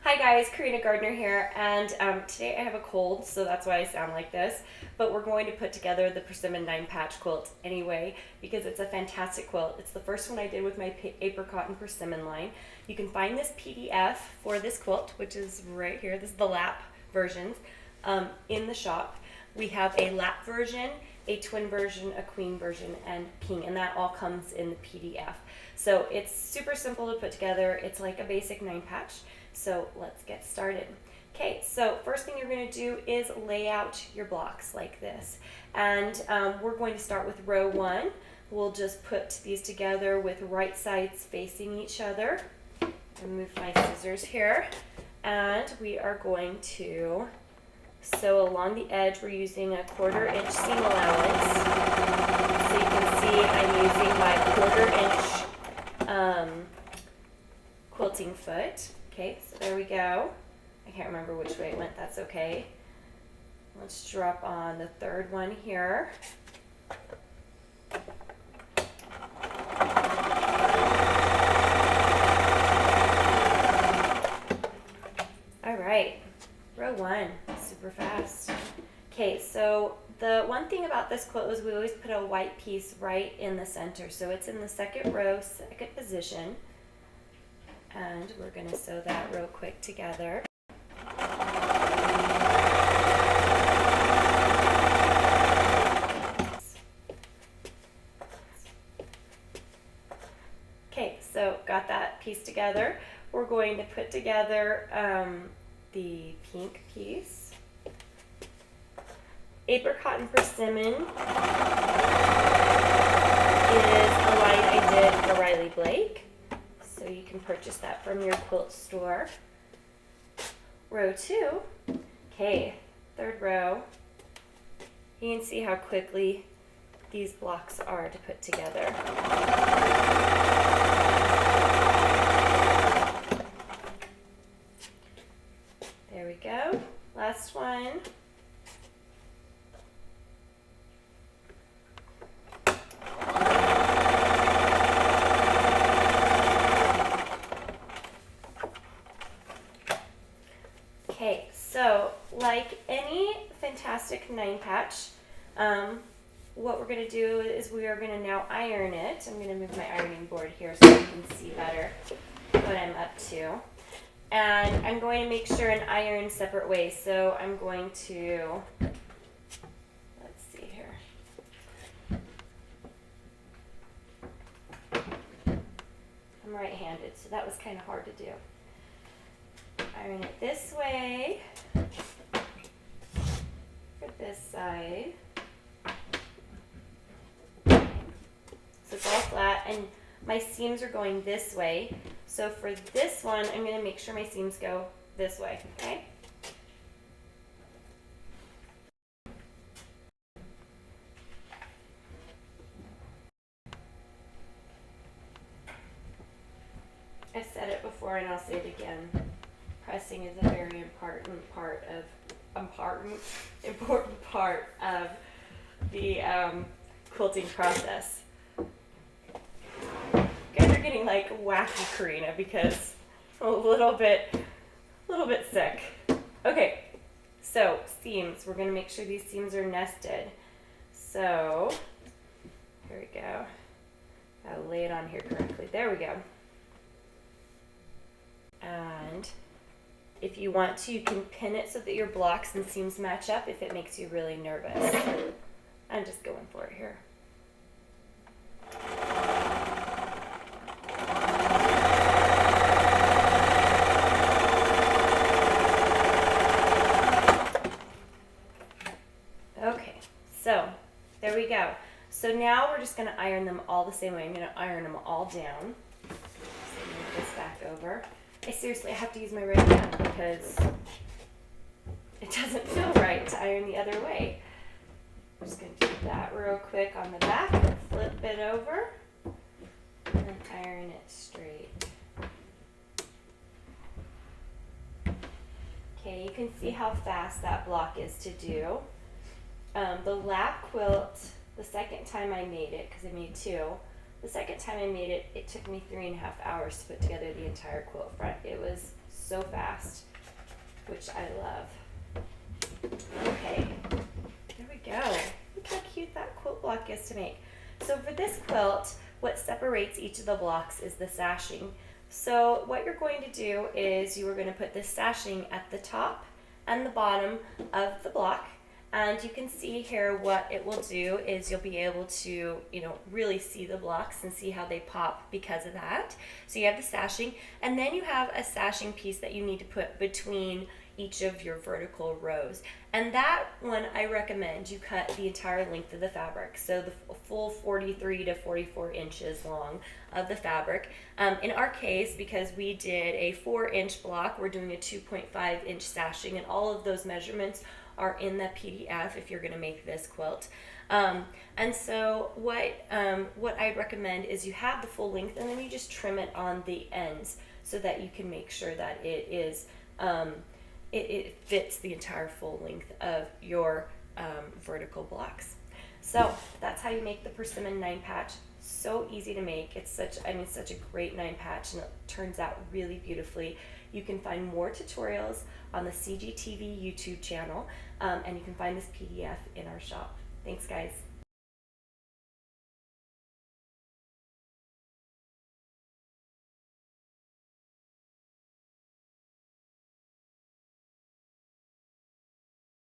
Hi guys, Carina Gardner here, and today I have a cold, so that's why I sound like this, but we're going to put together the Persimmon 9-patch quilt anyway, because it's a fantastic quilt. It's the first one I did with my apricot and persimmon line. You can find this PDF for this quilt, which is right here. This is the lap versions, in the shop. We have a lap version, a twin version, a queen version, and king, and that all comes in the PDF. So it's super simple to put together. It's like a basic 9-patch. So let's get started. Okay, so first thing you're going to do is lay out your blocks like this. And we're going to start with row 1. We'll just put these together with right sides facing each other. Move my scissors here. And we are going to sew along the edge. We're using a 1/4 inch seam allowance. So you can see I'm using my 1/4 inch quilting foot. Okay, so there we go. I can't remember which way it went, that's okay. Let's drop on the third one here. All right, row 1, super fast. Okay, so the one thing about this quilt is we always put a white piece right in the center. So it's in the second row, second position. And we're going to sew that real quick together. Okay, so got that piece together. We're going to put together the pink piece. Apricot and Persimmon is a line I did for Riley Blake. So you can purchase that from your quilt store. Row 2, okay, third row. You can see how quickly these blocks are to put together. There we go, last one. Okay, so like any fantastic 9-patch, what we're going to do is we are going to now iron it. I'm going to move my ironing board here so you can see better what I'm up to. And I'm going to make sure and iron separate ways. So I'm going to, let's see here. I'm right-handed, so that was kind of hard to do. Iron it this way for this side. So it's all flat, and my seams are going this way. So for this one, I'm going to make sure my seams go this way, okay? I've said it before and I'll say it again. Pressing is a very important part of the quilting process. You guys are getting like wacky, Carina, because I'm a little bit sick. Okay, so seams. We're gonna make sure these seams are nested. So here we go. Gotta lay it on here correctly. There we go. And if you want to, you can pin it so that your blocks and seams match up if it makes you really nervous. I'm just going for it here. Okay, so there we go. So now we're just going to iron them all the same way. I'm going to iron them all down. So move this back over. I seriously have to use my right hand because it doesn't feel right to iron the other way. I'm just going to do that real quick on the back, flip it over, and then iron it straight. Okay, you can see how fast that block is to do. The lap quilt, the second time I made it, because I made 2, the second time I made it, it took me 3.5 hours to put together the entire quilt front. It was so fast, which I love. Okay, there we go. Look how cute that quilt block is to make. So for this quilt, what separates each of the blocks is the sashing. So what you're going to do is you are going to put the sashing at the top and the bottom of the block. And you can see here what it will do is you'll be able to, really see the blocks and see how they pop because of that. So you have the sashing, and then you have a sashing piece that you need to put between each of your vertical rows. And that one, I recommend you cut the entire length of the fabric, so the full 43 to 44 inches long of the fabric. In our case, because we did a 4-inch block, we're doing a 2.5-inch sashing, and all of those measurements are in the PDF if you're going to make this quilt. And so what I'd recommend is you have the full length, and then you just trim it on the ends so that you can make sure that it is it fits the entire full length of your vertical blocks. So that's how you make the Persimmon 9-patch. So easy to make. It's such a great 9-patch, and it turns out really beautifully. You can find more tutorials on the CGTV YouTube channel, and you can find this PDF in our shop. Thanks, guys.